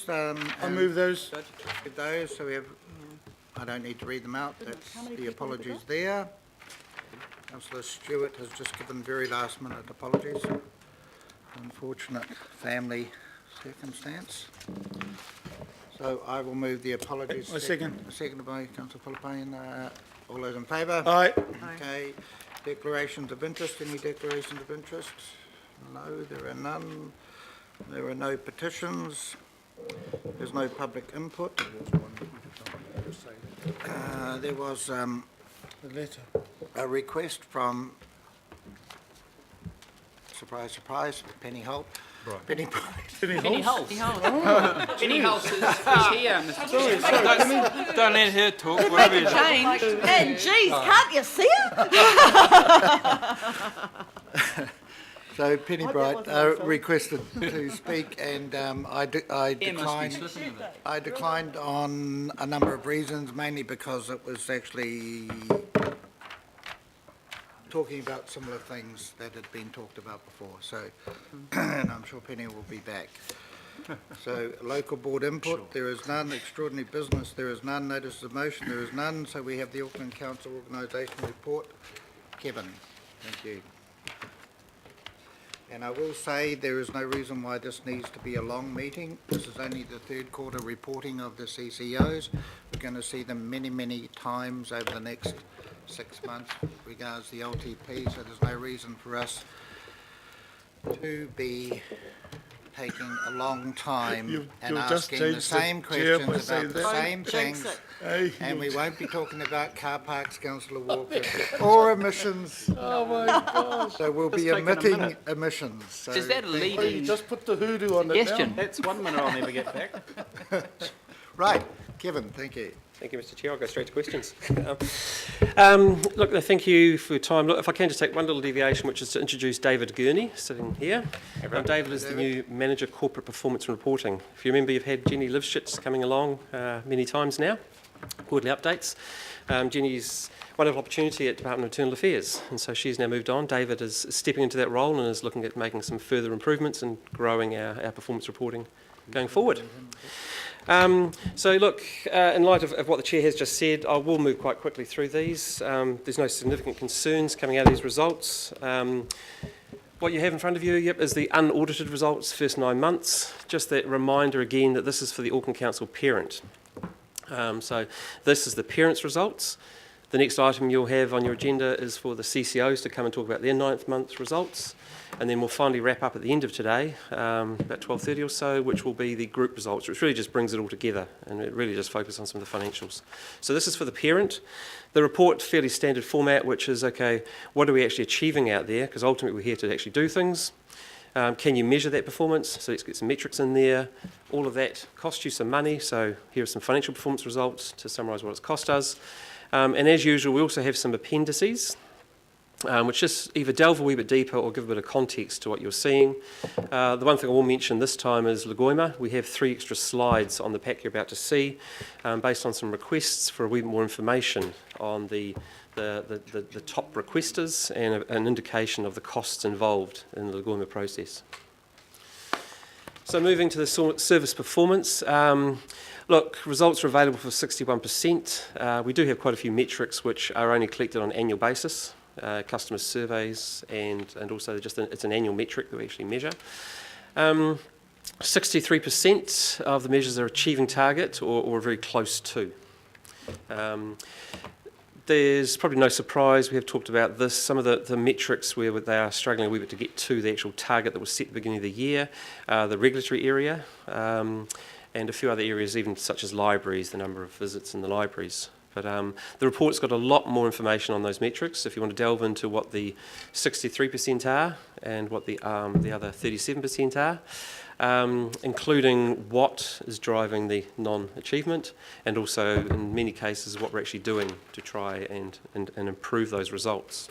I move those. So we have. I don't need to read them out. That's the apologies there. Councillor Stewart has just given very last-minute apologies. Unfortunate family circumstance. So I will move the apologies. I second. Seconded by Councillor Philippine. All those in favour? Aye. Okay. Declarations of interest. Any declarations of interest? No, there are none. There are no petitions. There's no public input. There was The letter. a request from, surprise, surprise, Penny Holt. Right. Penny Penny Holt. Penny Holt is here, Mr. Chair. Don't let her talk. Whatever you do. Change. And geez, can't you see it? So Penny Bright requested to speak, and I declined on a number of reasons, mainly because it was actually talking about similar things that had been talked about before. So, and I'm sure Penny will be back. So, local board input, there is none. Extraordinary business, there is none. Notice of motion, there is none. So we have the Auckland Council Organisation report. Kevin, thank you. And I will say there is no reason why this needs to be a long meeting. This is only the third quarter reporting of the CCOs. We're going to see them many, many times over the next 6 months regards the LTP, so there's no reason for us to be taking a long time and asking the same questions about the same things. And we won't be talking about car parks, Councillor Walker, or emissions. Oh my gosh. So we'll be omitting emissions. So Is that a Oh, you leading just put the hoodoo on it now. suggestion? That's 1 minute I'll never get back. right, Kevin, thank you. Thank you, Mr. Chair. I'll go straight to questions. Look, thank you for your time. Look, if I can just take one little deviation, which is to introduce David Gurney, sitting here. David is the new Manager Corporate Performance and Reporting. If you remember, you've had Jenny Livschitz coming along many times now, quarterly updates. Jenny's wonderful opportunity at Department of Internal Affairs, and so she's now moved on. David is stepping into that role and is looking at making some further improvements and growing our performance reporting going forward. So look, in light of what the Chair has just said, I will move quite quickly through these. There's no significant concerns coming out of these results. What you have in front of you is the unaudited results, first 9 months. Just that reminder again that this is for the Auckland Council parent. So this is the parent's results. The next item you'll have on your agenda is for the CCOs to come and talk about their 9th month results. And then we'll finally wrap up at the end of today, about 12:30 or so, which will be the group results, which really just brings it all together and it really just focuses on some of the financials. So this is for the parent. The report, fairly standard format, which is, okay, what are we actually achieving out there? Because ultimately we're here to actually do things. Can you measure that performance? So let's get some metrics in there. All of that costs you some money. So here are some financial performance results to summarise what it's cost us. And as usual, we also have some appendices, which just either delve a wee bit deeper or give a bit of context to what you're seeing. The one thing I will mention this time is Lagoima. We have 3 extra slides on the pack you're about to see, based on some requests for a wee bit more information on the top requesters and an indication of the costs involved in the Lagoima process. So moving to the service performance. Look, results are available for 61%. We do have quite a few metrics which are only collected on an annual basis. Customer surveys and also it's an annual metric that we actually measure. 63% of the measures are achieving target or very close to. There's probably no surprise, we have talked about this, some of the metrics where they are struggling a wee bit to get to the actual target that was set at the beginning of the year, the regulatory area, and a few other areas even such as libraries, the number of visits in the libraries. But the report's got a lot more information on those metrics. If you want to delve into what the 63% are and what the other 37% are, including what is driving the non-achievement, and also in many cases what we're actually doing to try and improve those results.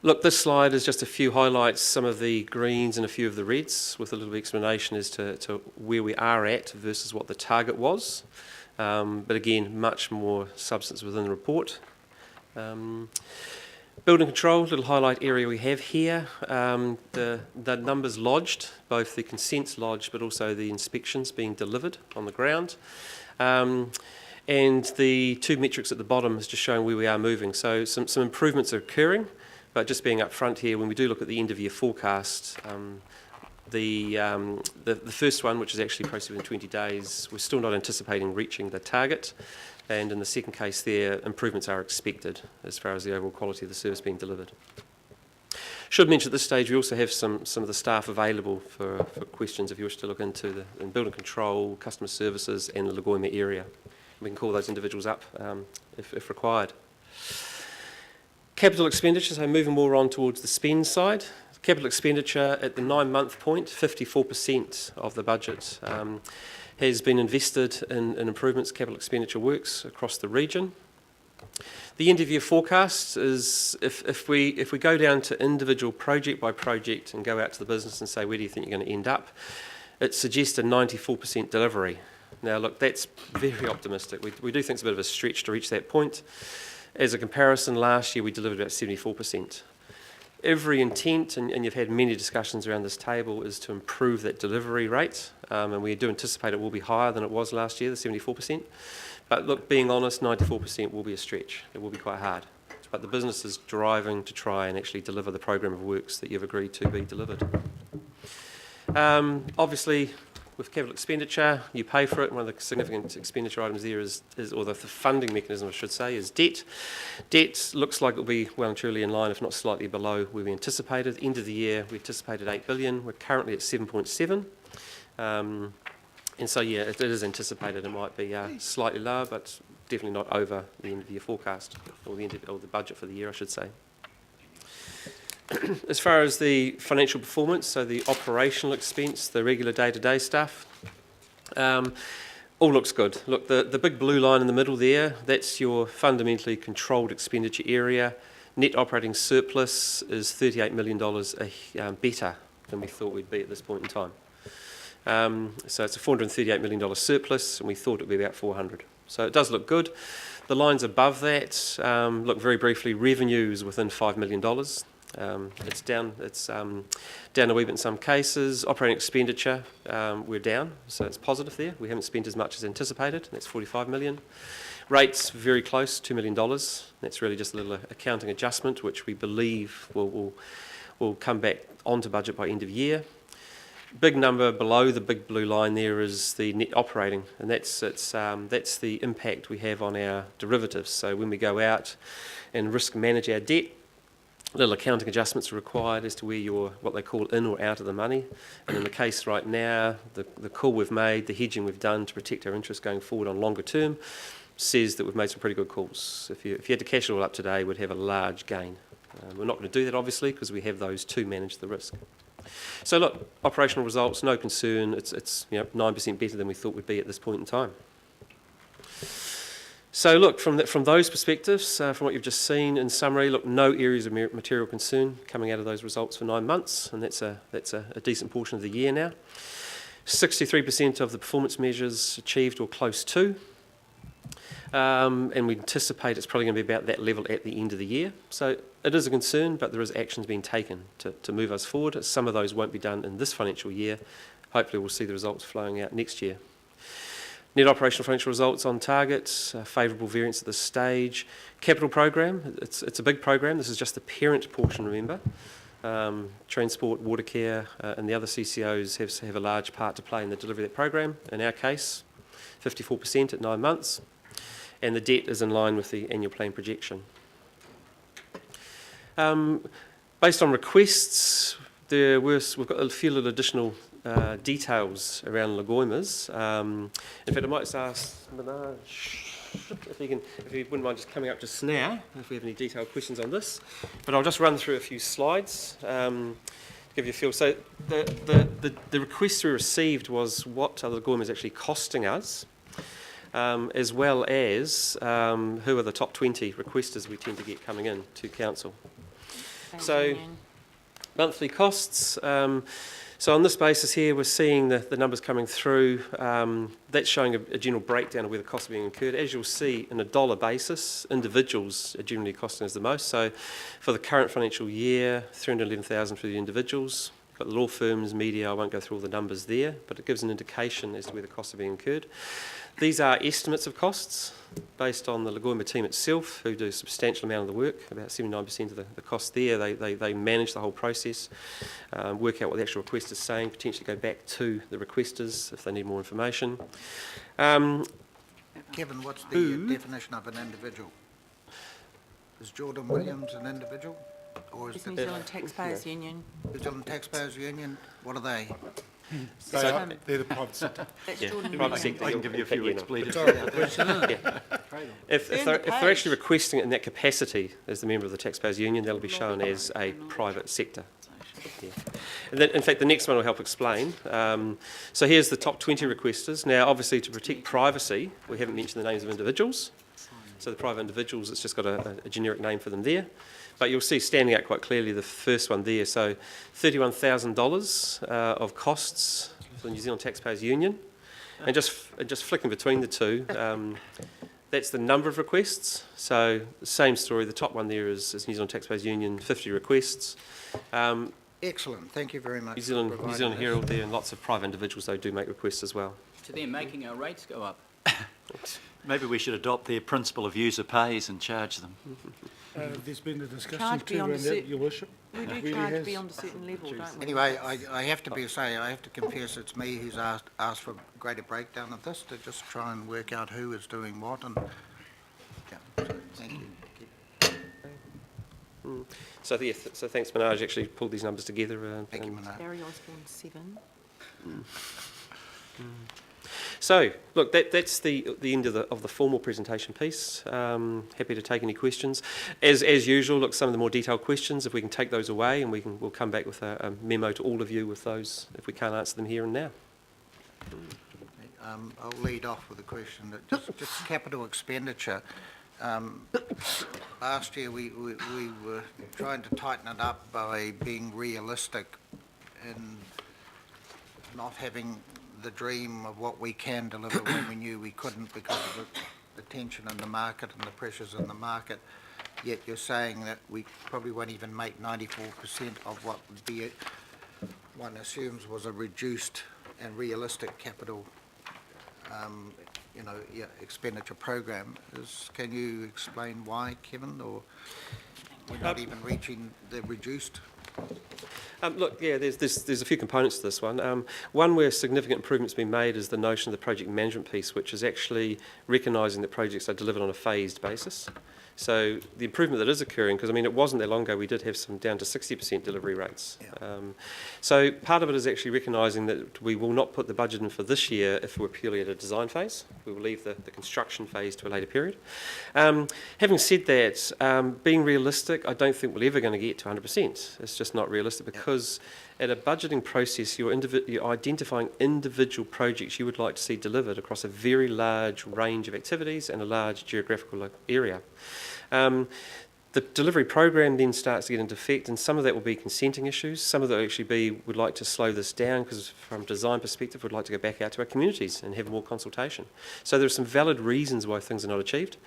Look, this slide is just a few highlights, some of the greens and a few of the reds, with a little bit of explanation as to where we are at versus what the target was. But again, much more substance within the report. Building control, little highlight area we have here. The numbers lodged, both the consents lodged but also the inspections being delivered on the ground. And the two metrics at the bottom is just showing where we are moving. So some improvements are occurring, but just being up front here, when we do look at the end of year forecast, the first one, which is actually processed within 20 days, we're still not anticipating reaching the target. And in the second case there, improvements are expected as far as the overall quality of the service being delivered. Should mention at this stage, we also have some of the staff available for questions if you wish to look into in building control, customer services and the Lagoima area. We can call those individuals up if required. Capital expenditure, so moving more on towards the spend side. Capital expenditure at the 9-month point, 54% of the budget has been invested in improvements, capital expenditure works across the region. The end of year forecast is, if we go down to individual project by project and go out to the business and say, where do you think you're going to end up? It suggests a 94% delivery. Now look, that's very optimistic. We do think it's a bit of a stretch to reach that point. As a comparison, last year we delivered about 74%. Every intent, and you've had many discussions around this table, is to improve that delivery rate, and we do anticipate it will be higher than it was last year, the 74%. But look, being honest, 94% will be a stretch. It will be quite hard. But the business is driving to try and actually deliver the program of works that you've agreed to be delivered. Obviously, with capital expenditure, you pay for it. One of the significant expenditure items there is or the funding mechanism, I should say, is debt. Debt looks like it will be well and truly in line, if not slightly below where we anticipated. End of the year, we anticipated 8 billion. We're currently at 7.7. And so, yeah, it is anticipated it might be slightly lower, but definitely not over the end of the year forecast, or the budget for the year, I should say. As far as the financial performance, so the operational expense, the regular day-to-day stuff, all looks good. Look, the big blue line in the middle there, that's your fundamentally controlled expenditure area. Net operating surplus is $38 million better than we thought we'd be at this point in time. So it's a $438 million surplus, and we thought it would be about 400. So it does look good. The lines above that, look very briefly, revenues within $5 million. It's down a wee bit in some cases. Operating expenditure, we're down, so it's positive there. We haven't spent as much as anticipated. That's 45 million. Rates very close, $2 million. That's really just a little accounting adjustment, which we believe will come back onto budget by end of year. Big number below the big blue line there is the net operating, and that's the impact we have on our derivatives. So when we go out and risk manage our debt, little accounting adjustments are required as to where you're what they call in or out of the money. And in the case right now, the call we've made, the hedging we've done to protect our interest going forward on longer term, says that we've made some pretty good calls. If you had to cash it all up today, we'd have a large gain. We're not going to do that, obviously, because we have those to manage the risk. So look, operational results, no concern. It's 9% better than we thought we'd be at this point in time. So look, from those perspectives, from what you've just seen, in summary, look, no areas of material concern coming out of those results for 9 months, and that's a decent portion of the year now. 63% of the performance measures achieved or close to, and we anticipate it's probably going to be about that level at the end of the year. So it is a concern, but there is actions being taken to move us forward. Some of those won't be done in this financial year. Hopefully we'll see the results flowing out next year. Net operational financial results on target, favourable variance at this stage. Capital program, it's a big program. This is just the parent portion, remember. Transport, water care and the other CCOs have a large part to play in the delivery of that program. In our case, 54% at 9 months. And the debt is in line with the annual plan projection. Based on requests, we've got a few little additional details around Lagoimas. In fact, I might just ask Minaj if you wouldn't mind just coming up just now, if we have any detailed questions on this. But I'll just run through a few slides to give you a feel. So the request we received was what are the Lagoimas actually costing us, as well as who are the top 20 requesters we tend to get coming in to council. So monthly costs. So on this basis here, we're seeing the numbers coming through. That's showing a general breakdown of where the costs are being incurred. As you'll see, in a dollar basis, individuals are generally costing us the most. So for the current financial year, $311,000 for the individuals. Got the law firms, media, I won't go through all the numbers there, but it gives an indication as to where the costs are being incurred. These are estimates of costs based on the Lagoima team itself, who do a substantial amount of the work, about 79% of the cost there. They manage the whole process, work out what the actual request is saying, potentially go back to the requesters if they need more information. Kevin, what's the definition of an individual? Is Jordan Williams an individual? Or is It's it New Zealand Taxpayers Union. New Zealand Taxpayers Union? What are they? They're the private sector. That's Yeah, Jordan private Williams. sector. I can give you a few Yeah, no. expletives. If they're actually requesting it in that capacity as the member of the Taxpayers Union, they'll be shown as a private sector. Yeah. And then, in fact, the next one will help explain. So here's the top 20 requesters. Now, obviously, to protect privacy, we haven't mentioned the names of individuals. So the private individuals, it's just got a generic name for them there. But you'll see standing out quite clearly the first one there. So $31,000 of costs for the New Zealand Taxpayers Union. And just flicking between the two, that's the number of requests. So the same story, the top one there is New Zealand Taxpayers Union, 50 requests. Excellent, thank you very much. New for Zealand providing this. Herald there, and lots of private individuals, though, do make requests as well. So they're making our rates go up. Maybe we should adopt their principle of user pays and charge them. There's been a discussion Charge too beyond around a that, certain- Your Worship. We do Really charge has. beyond a certain level, don't we? Anyway, I have to I have to confess it's me who's asked for a greater breakdown of this to just try and work out who is doing what and, yeah, so thank you. So thanks, Minaj, actually pulled these numbers together. Thank you, and- Manoj. Barry Osborne, 7. So, look, that's the end of the formal presentation piece. Happy to take any questions. As usual, look, some of the more detailed questions, if we can take those away, and we'll come back with a memo to all of you with those, if we can't answer them here and now. I'll lead off with a question that just capital expenditure. Last year we were trying to tighten it up by being realistic and not having the dream of what we can deliver when we knew we couldn't because of the tension in the market and the pressures in the market. Yet you're saying that we probably won't even make 94% of what would be, one assumes, was a reduced and realistic capital expenditure program. Can you explain why, Kevin, or we're not even reaching the reduced? Look, yeah, there's a few components to this one. One where significant improvements have been made is the notion of the project management piece, which is actually recognising that projects are delivered on a phased basis. So the improvement that is occurring, because I mean it wasn't that long ago we did have some down to 60% delivery rates. Yeah. So part of it is actually recognising that we will not put the budget in for this year if we're purely at a design phase. We will leave the construction phase to a later period. Having said that, being realistic, I don't think we're ever going to get to 100%. It's just not realistic because at a budgeting process, you're identifying individual projects you would like to see delivered across a very large range of activities and a large geographical area. The delivery program then starts to get into effect, and some of that will be consenting issues. Some of that will actually be, we'd like to slow this down because from a design perspective, we'd like to go back out to our communities and have more consultation. So there are some valid reasons why things are not achieved.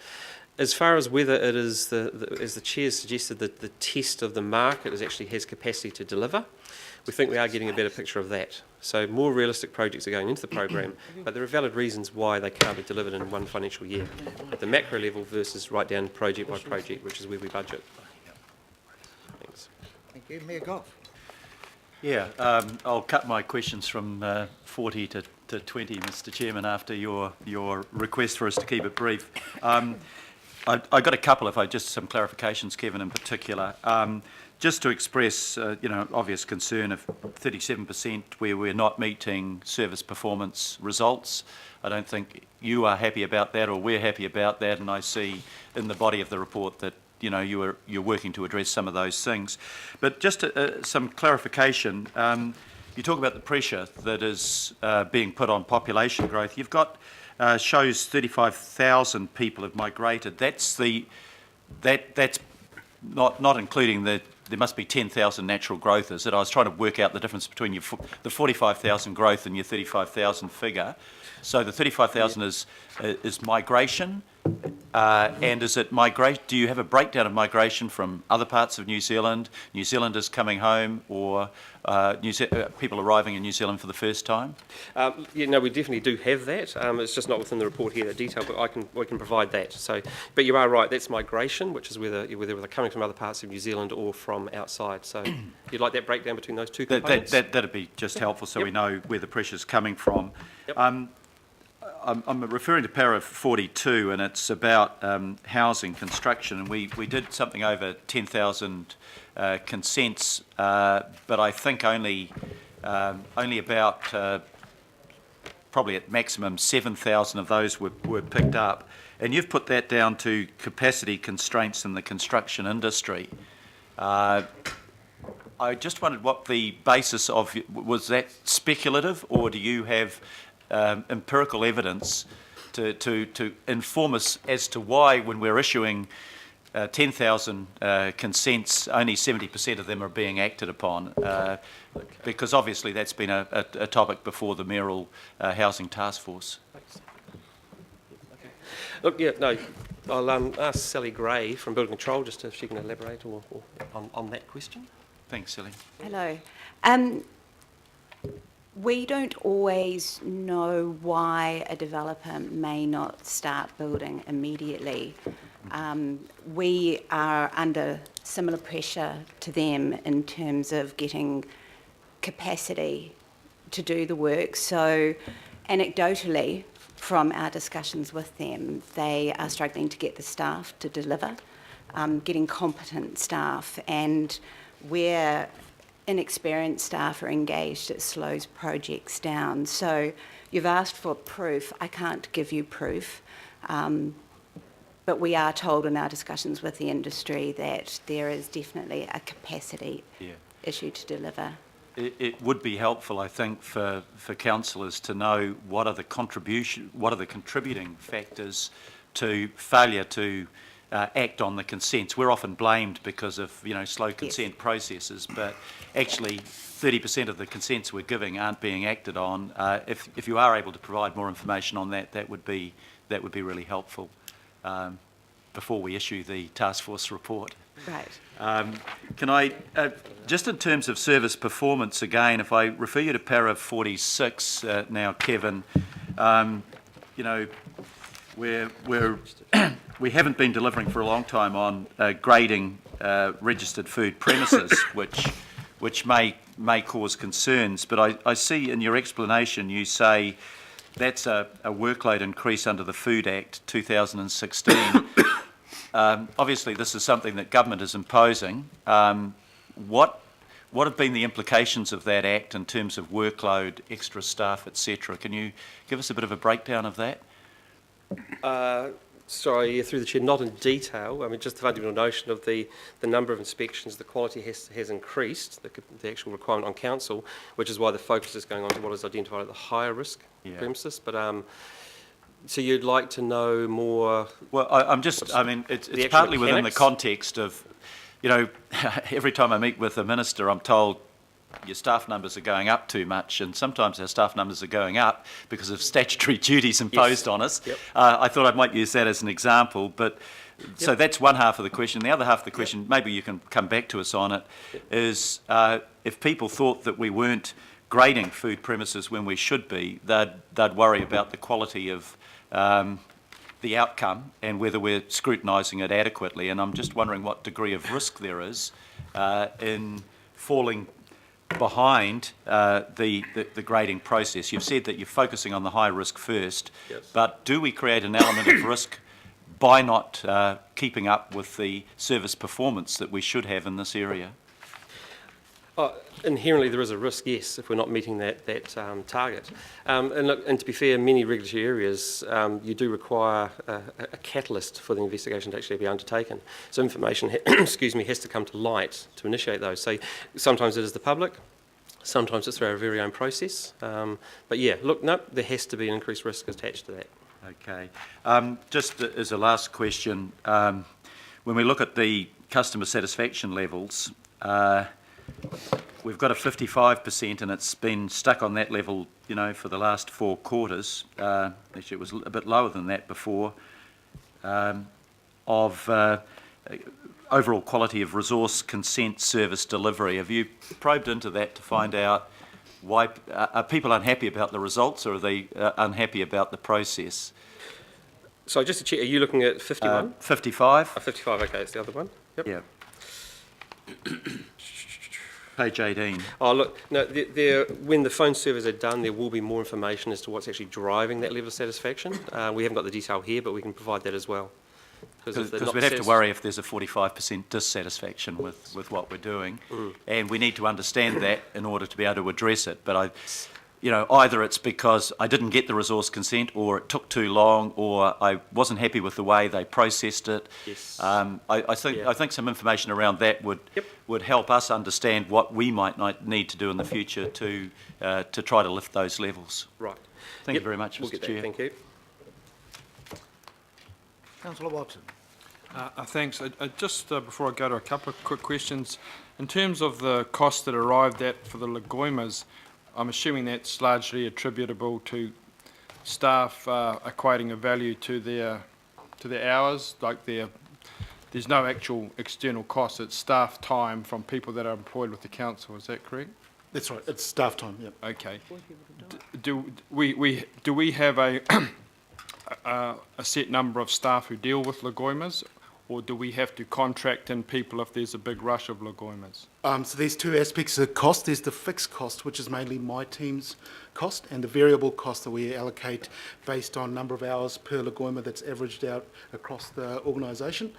As far as whether it is, as the chair suggested, that the test of the market actually has capacity to deliver, we think we are getting a better picture of that. So more realistic projects are going into the program, but there are valid reasons why they can't be delivered in one financial year at the macro level versus right down project by project, which is where we budget. Thanks. Thank you. Mayor Goff. Yeah, I'll cut my questions from 40 to 20, Mr. Chairman, after your request for us to keep it brief. I got a couple, some clarifications, Kevin, in particular. Just to express, obvious concern of 37% where we're not meeting service performance results. I don't think you are happy about that, or we're happy about that, and I see in the body of the report that you're working to address some of those things. But just some clarification. You talk about the pressure that is being put on population growth. You've got shows 35,000 people have migrated. That's not including the there must be 10,000 natural growth, is it? I was trying to work out the difference between the 45,000 growth and your 35,000 figure. So the 35,000 is migration, and is it migration? Do you have a breakdown of migration from other parts of New Zealand, New Zealanders coming home, or people arriving in New Zealand for the first time? Yeah, no, we definitely do have that. It's just not within the report here, the detail, but we can provide that. So, but you are right, that's migration, which is whether they're coming from other parts of New Zealand or from outside. So you'd like that breakdown between those two components? That'd be just helpful, so we know where the pressure's coming from. Yep. I'm referring to paragraph 42, and it's about housing construction, and we did something over 10,000 consents, but I think only about probably at maximum 7,000 of those were picked up, and you've put that down to capacity constraints in the construction industry. I just wondered what the basis of was that speculative, or do you have empirical evidence to inform us as to why, when we're issuing 10,000 consents, only 70% of them are being acted upon? Because obviously that's been a topic before the mayoral housing task force. Look, yeah, no, I'll ask Sally Gray from Building Control just if she can elaborate or on that question. Thanks, Sally. Hello. We don't always know why a developer may not start building immediately. We are under similar pressure to them in terms of getting capacity to do the work. So anecdotally, from our discussions with them, they are struggling to get the staff to deliver, getting competent staff, and where inexperienced staff are engaged, it slows projects down. So you've asked for proof. I can't give you proof, but we are told in our discussions with the industry that there is definitely a capacity issue to deliver. It would be helpful, I think, for councillors to know what are the contributing factors to failure to act on the consents. We're often blamed because of slow consent processes, but actually 30% of the consents we're giving aren't being acted on. If you are able to provide more information on that, that would be really helpful before we issue the task force report. Right. Can I, just in terms of service performance again, if I refer you to paragraph 46 now, Kevin, we haven't been delivering for a long time on grading registered food premises, which may cause concerns. But I see in your explanation you say that's a workload increase under the Food Act 2016. Obviously, this is something that government is imposing. What have been the implications of that act in terms of workload, extra staff, etc.? Can you give us a bit of a breakdown of that? Sorry, through the chair, not in detail. I mean, just the fundamental notion of the number of inspections, the quality has increased, the actual requirement on council, which is why the focus is going on to what is identified as the higher risk premises. But so you'd like to know more? Well, it's partly within the context of, every time I meet with a minister, I'm told your staff numbers are going up too much, and sometimes our staff numbers are going up because of statutory duties imposed on us. Yep. I thought I might use that as an example, but so that's one half of the question. The other half of the question, maybe you can come back to us on it, is if people thought that we weren't grading food premises when we should be, they'd worry about the quality of the outcome and whether we're scrutinising it adequately. And I'm just wondering what degree of risk there is in falling behind the grading process. You've said that you're focusing on the high risk first, but do we create an element of risk by not keeping up with the service performance that we should have in this area? Inherently there is a risk, yes, if we're not meeting that target. And to be fair, in many regulatory areas you do require a catalyst for the investigation to actually be undertaken. So information, has to come to light to initiate those. So sometimes it is the public, sometimes it's through our very own process. But yeah, there has to be an increased risk attached to that. Okay. Just as a last question, when we look at the customer satisfaction levels, we've got a 55% and it's been stuck on that level, you know, for the last 4 quarters. Actually, it was a bit lower than that before, of overall quality of resource consent service delivery. Have you probed into that to find out why are people unhappy about the results, or are they unhappy about the process? So just to check, are you looking at 51? 55. 55, okay, it's the other one. Yep. Yeah. Page 18. Oh, look, no, when the phone surveys are done, there will be more information as to what's actually driving that level of satisfaction. We haven't got the detail here, but we can provide that as well. Because we'd have to worry if there's a 45% dissatisfaction with what we're doing, and we need to understand that in order to be able to address it. But either it's because I didn't get the resource consent, or it took too long, or I wasn't happy with the way they processed it. Yes. I think some information around that would help us understand what we might need to do in the future to try to lift those levels. Right. Thank you very much, We'll Mr. get that. Chair. Thank you. Councillor Watson. Thanks. Just before I go to a couple of quick questions, in terms of the cost that arrived at for the Lagoimas, I'm assuming that's largely attributable to staff equating a value to their hours, like there's no actual external cost, it's staff time from people that are employed with the council, is that correct? That's right, it's staff time, yep. Okay. Do we have a set number of staff who deal with Lagoimas, or do we have to contract in people if there's a big rush of Lagoimas? So there's 2 aspects of cost. There's the fixed cost, which is mainly my team's cost, and the variable cost that we allocate based on number of hours per Lagoima that's averaged out across the organisation.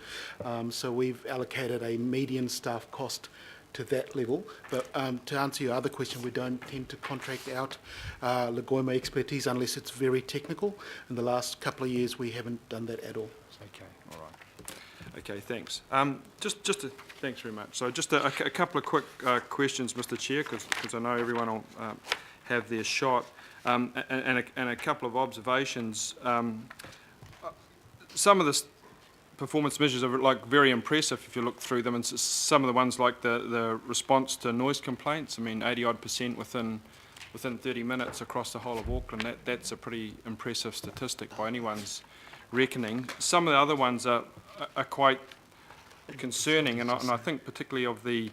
So we've allocated a median staff cost to that level. But to answer your other question, we don't tend to contract out Lagoima expertise unless it's very technical. In the last couple of years, we haven't done that at all. Okay, all right. Okay, thanks. Thanks very much. So just a couple of quick questions, Mr. Chair, because I know everyone will have their shot, and a couple of observations. Some of the performance measures are very impressive if you look through them, and some of the ones like the response to noise complaints. I mean, 80-odd% within 30 minutes across the whole of Auckland. That's a pretty impressive statistic by anyone's reckoning. Some of the other ones are quite concerning, and I think particularly of the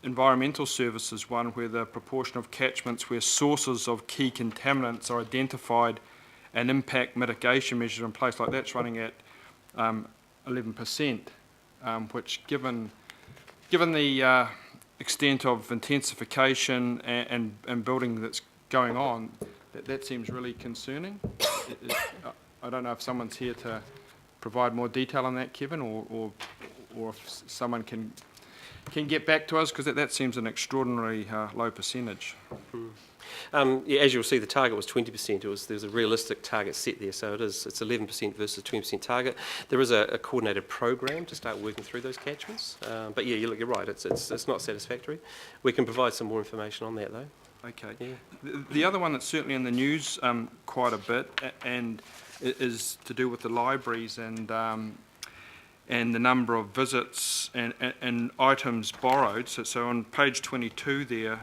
environmental services one, where the proportion of catchments where sources of key contaminants are identified and impact mitigation measures in place, like that's running at 11%, which given the extent of intensification and building that's going on, that seems really concerning. I don't know if someone's here to provide more detail on that, Kevin, or if someone can get back to us, because that seems an extraordinarily low percentage. Yeah, as you'll see, the target was 20%. There's a realistic target set there, so it's 11% versus 20% target. There is a coordinated program to start working through those catchments. But yeah, you're right. It's not satisfactory. We can provide some more information on that though. Okay. Yeah. The other one that's certainly in the news quite a bit, and is to do with the libraries and the number of visits and items borrowed. So on page 22 there,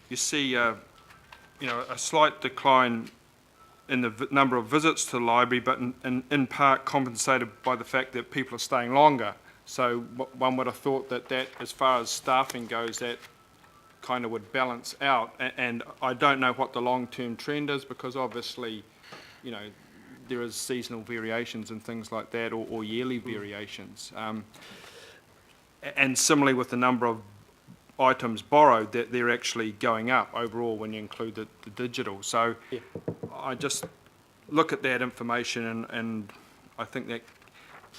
you see a slight decline in the number of visits to the library, but in part compensated by the fact that people are staying longer. So one would have thought that as far as staffing goes, that kind of would balance out. And I don't know what the long-term trend is, because obviously, there is seasonal variations and things like that, or yearly variations. And similarly with the number of items borrowed, that they're actually going up overall when you include the digital. So yeah. I just look at that information and I think that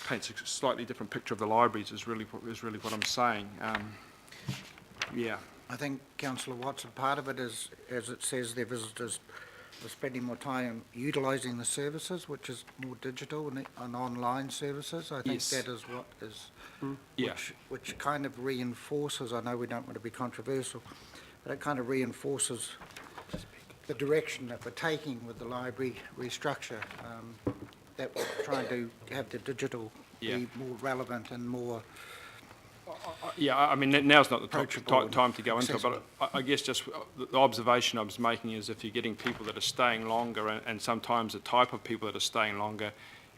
paints a slightly different picture of the libraries is really what I'm saying. Yeah. I think, Councillor Watson, part of it is, as it says, their visitors are spending more time utilising the services, which is more digital and online services. I think that is what is, which kind of reinforces, I know we don't want to be controversial, but it kind of reinforces the direction that we're taking with the library restructure, that we're trying to have the digital be more relevant and more Yeah, I mean, now's not the time to go into it, but I guess just the observation I was making is if you're getting people that are staying longer, and sometimes the type of people that are staying longer,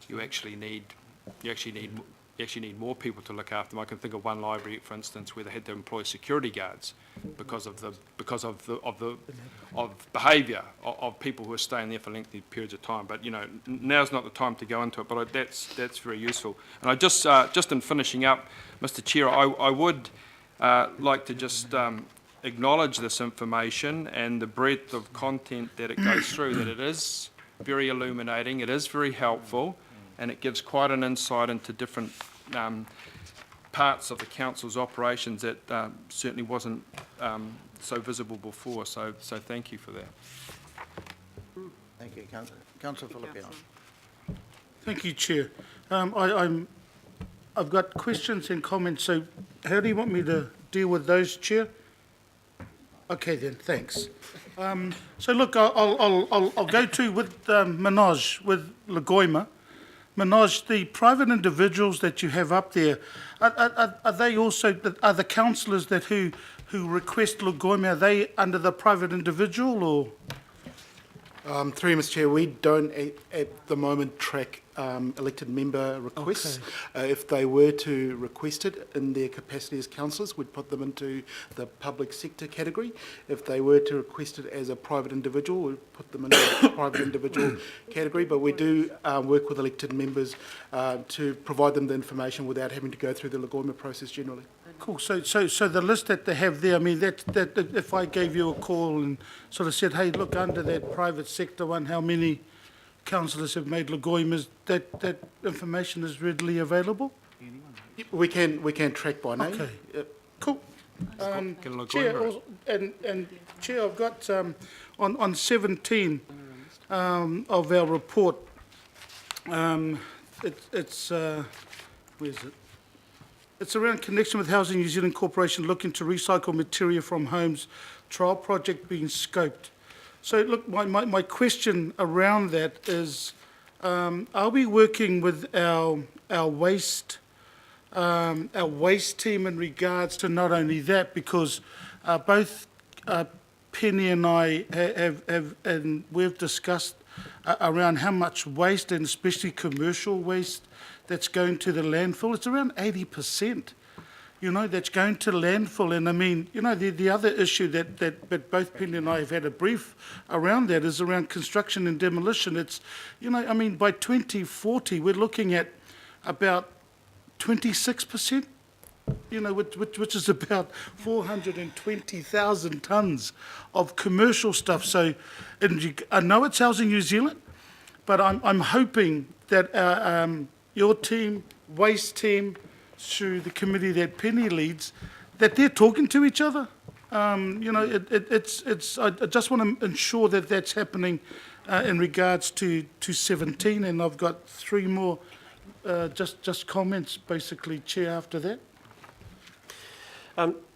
you actually need more people to look after them. I can think of one library, for instance, where they had to employ security guards because of behaviour of people who are staying there for lengthy periods of time. But now's not the time to go into it. But that's very useful. And I just in finishing up, Mr. Chair, I would like to just acknowledge this information and the breadth of content that it goes through. That it is very illuminating. It is very helpful. And it gives quite an insight into different parts of the council's operations that certainly wasn't so visible before. So thank you for that. Thank you, Councillor Filipino. Thank you, Chair. I've got questions and comments, so how do you want me to deal with those, Chair? Okay then, thanks. So look, I'll go to with Manoj, with Lagoima. Manoj, the private individuals that you have up there, are they also, are the councillors that who request Lagoima, are they under the private individual or? Through you, Mr. Chair, we don't at the moment track elected member requests. Okay. If they were to request it in their capacity as councillors, we'd put them into the public sector category. If they were to request it as a private individual, we'd put them into the private individual category. But we do work with elected members to provide them the information without having to go through the Lagoima process generally. Cool. So the list that they have there, I mean, that if I gave you a call and sort of said, hey, look, under that private sector one, how many councillors have made Lagoimas, that information is readily available? We can track by name. Okay. Cool. Chair, and Chair, I've got on 17 of our report, it's where is it? It's around connection with Housing New Zealand Corporation looking to recycle material from homes, trial project being scoped. So look, my question around that is, are we working with our waste team in regards to not only that, because both Penny and I have and we've discussed around how much waste, and especially commercial waste, that's going to the landfill. It's around 80%, that's going to landfill. And I mean, the other issue that both Penny and I have had a brief around that is around construction and demolition. It's, I mean, by 2040, we're looking at about 26%, which is about 420,000 tonnes of commercial stuff. So I know it's Housing New Zealand, but I'm hoping that your team, waste team, through the committee that Penny leads, that they're talking to each other. It's. I just want to ensure that that's happening in regards to 17, and I've got 3 more just comments, basically, Chair, after that.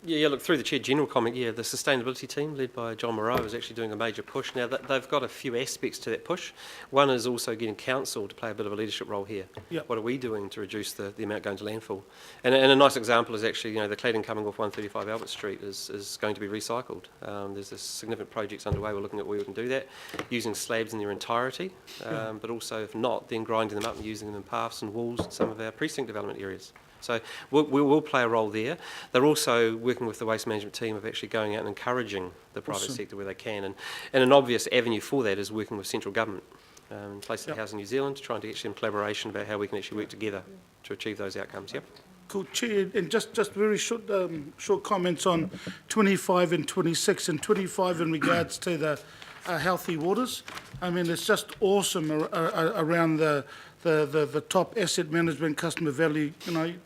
Look, through the Chair, general comment, the sustainability team led by John Moreau is actually doing a major push. Now, they've got a few aspects to that push. One is also getting council to play a bit of a leadership role here. Yep. What are we doing to reduce the amount going to landfill? And a nice example is actually, the cladding coming off 135 Albert Street is going to be recycled. There's this significant projects underway. We're looking at where we can do that, using slabs in their entirety, but also, if not, then grinding them up and using them in paths and walls in some of our precinct development areas. So we will play a role there. They're also working with the waste management team of actually going out and encouraging the private sector where they can. And an obvious avenue for that is working with central government, in place of Housing New Zealand, trying to get some collaboration about how we can actually work together to achieve those outcomes. Yep. Cool, Chair, and just very short comments on 25 and 26. And 25 in regards to the healthy waters. I mean, it's just awesome around the top asset management, customer value,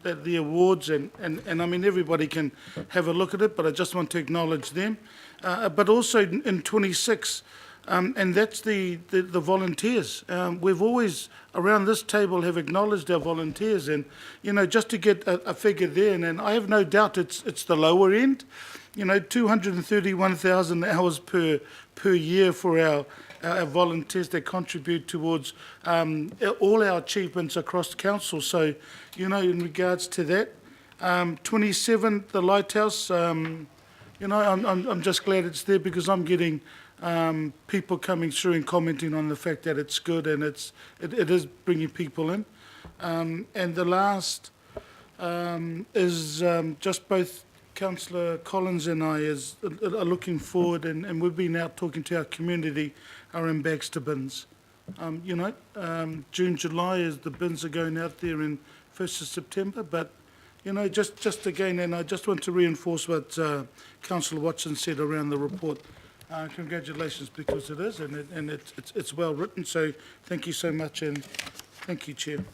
the awards, and I mean, everybody can have a look at it, but I just want to acknowledge them. But also in 26, and that's the volunteers. We've always, around this table, have acknowledged our volunteers, and, just to get a figure there, and I have no doubt it's the lower end, 231,000 hours per year for our volunteers that contribute towards all our achievements across council. So, in regards to that, 27, the lighthouse, you know, I'm just glad it's there because I'm getting people coming through and commenting on the fact that it's good and it is bringing people in. And the last is just both Councillor Collins and I are looking forward, and we've been out talking to our community around Baxter bins. You know, June, July is the bins are going out there in 1st of September, but you know, just again, and I just want to reinforce what Councillor Watson said around the report. Congratulations, because it is, and it's well written. So thank you so much, and thank you, Chair.